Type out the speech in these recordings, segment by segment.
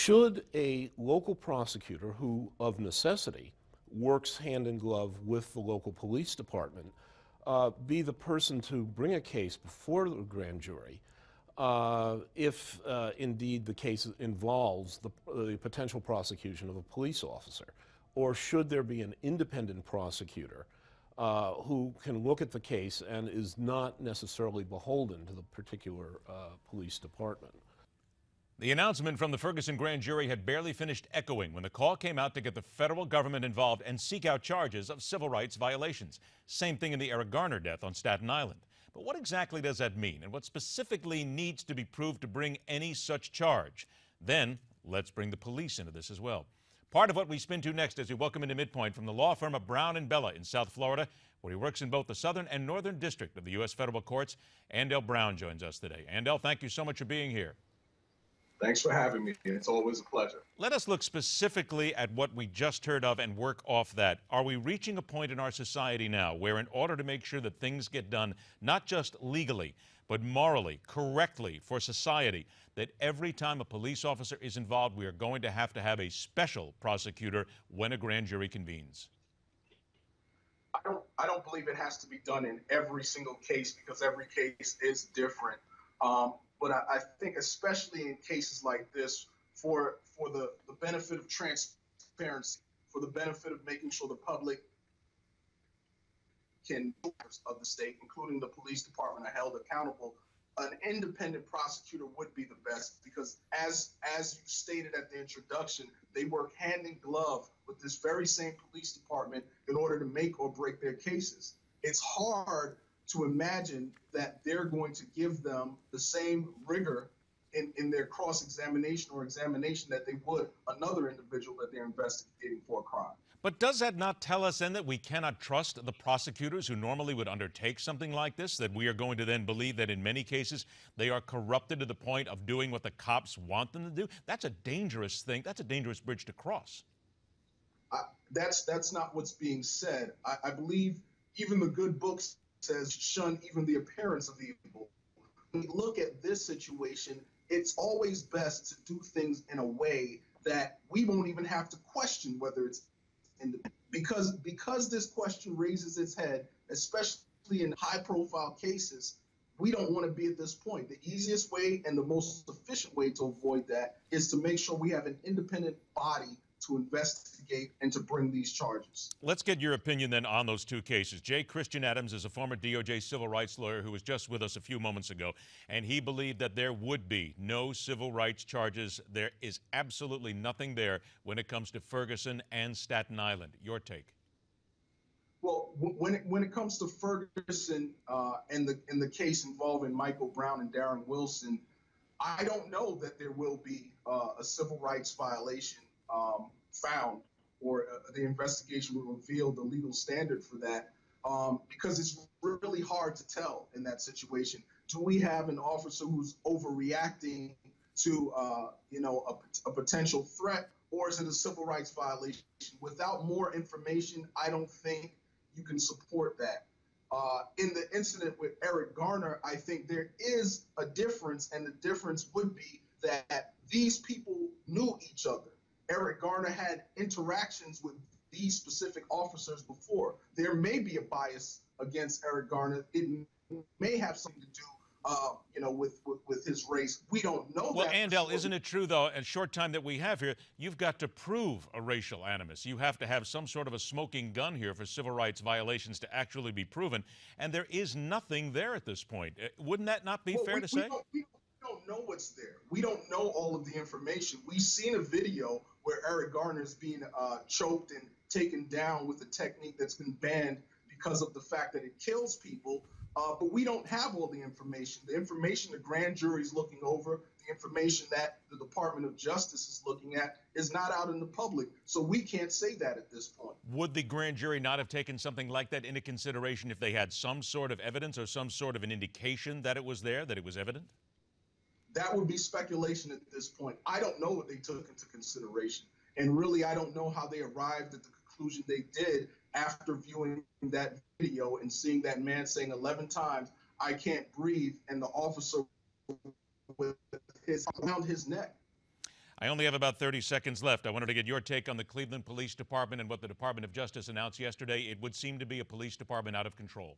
Should a local prosecutor who, of necessity, works hand in glove with the local police department be the person to bring a case before the grand jury if indeed the case involves the potential prosecution of a police officer? Or should there be an independent prosecutor who can look at the case and is not necessarily beholden to the particular police department? The announcement from the Ferguson grand jury had barely finished echoing when the call came out to get the federal government involved and seek out charges of civil rights violations. Same thing in the Eric Garner death on Staten Island. But what exactly does that mean, and what specifically needs to be proved to bring any such charge? Then, let's bring the police into this as well. Part of what we spin to next as we welcome into MidPoint from the law firm of Brown and Bella in South Florida, where he works in both the Southern and Northern District of the U.S. Federal Courts. Andell Brown joins us today. Andell, thank you so much for being here. Thanks for having me. It's always a pleasure. Let us look specifically at what we just heard of and work off that. Are we reaching a point in our society now where in order to make sure that things get done, not just legally, but morally, correctly for society, that every time a police officer is involved, we are going to have a special prosecutor when a grand jury convenes? I don't believe it has to be done in every single case because every case is different. But I think especially in cases like this, for the benefit of transparency, for the benefit of making sure the public of the state, including the police department, are held accountable, an independent prosecutor would be the best because as you stated at the introduction, they work hand in glove with this very same police department in order to make or break their cases. It's hard to imagine that they're going to give them the same rigor in their cross-examination or examination that they would another individual that they're investigating for a crime. But does that not tell us then that we cannot trust the prosecutors who normally would undertake something like this, that we are going to then believe that in many cases they are corrupted to the point of doing what the cops want them to do? That's a dangerous thing. That's a dangerous bridge to cross. That's not what's being said. I believe even the good books says shun even the appearance of evil. When you look at this situation, it's always best to do things in a way that we won't even have to question whether it's independent. Because this question raises its head, especially in high-profile cases, we don't want to be at this point. The easiest way and the most efficient way to avoid that is to make sure we have an independent body to investigate and to bring these charges. Let's get your opinion then on those two cases. J. Christian Adams is a former DOJ civil rights lawyer who was just with us a few moments ago, and he believed that there would be no civil rights charges. There is absolutely nothing there when it comes to Ferguson and Staten Island. Your take? Well, when it comes to Ferguson and the case involving Michael Brown and Darren Wilson, I don't know that there will be a civil rights violation found, or the investigation will reveal the legal standard for that, because it's really hard to tell in that situation. Do we have an officer who's overreacting to a potential threat, or is it a civil rights violation? Without more information, I don't think you can support that. In the incident with Eric Garner, I think there is a difference, and the difference would be that these people knew each other. Eric Garner had interactions with these specific officers before. There may be a bias against Eric Garner. It may have something to do, with his race. We don't know that. Well, Andell, isn't it true, though, in a short time that we have here, you've got to prove a racial animus. You have to have some sort of a smoking gun here for civil rights violations to actually be proven, and there is nothing there at this point. Wouldn't that not be fair to say? We don't know what's there. We don't know all of the information. We've seen a video where Eric Garner is being choked and taken down with a technique that's been banned because of the fact that it kills people. But we don't have all the information. The information the grand jury is looking over, the information that the Department of Justice is looking at is not out in the public. So we can't say that at this point. Would the grand jury not have taken something like that into consideration if they had some sort of evidence or some sort of an indication that it was there, that it was evident? That would be speculation at this point. I don't know what they took into consideration. And really, I don't know how they arrived at the conclusion they did after viewing that video and seeing that man saying 11 times, "I can't breathe," and the officer with his around his neck. I only have about 30 seconds left. I wanted to get your take on the Cleveland Police Department and what the Department of Justice announced yesterday. It would seem to be a police department out of control.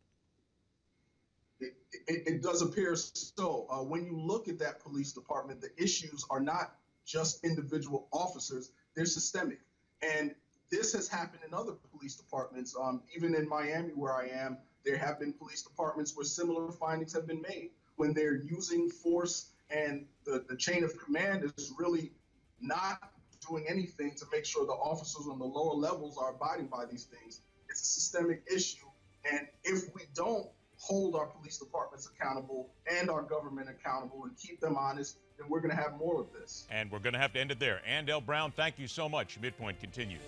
It does appear so. When you look at that police department, the issues are not just individual officers, they're systemic. And this has happened in other police departments. Even in Miami, where I am, there have been police departments where similar findings have been made. When they're using force and the chain of command is really not doing anything to make sure the officers on the lower levels are abiding by these things. It's a systemic issue. And if we don't hold our police departments accountable and our government accountable and keep them honest, then we're going to have more of this. And we're going to have to end it there. Andell Brown, thank you so much. MidPoint continues.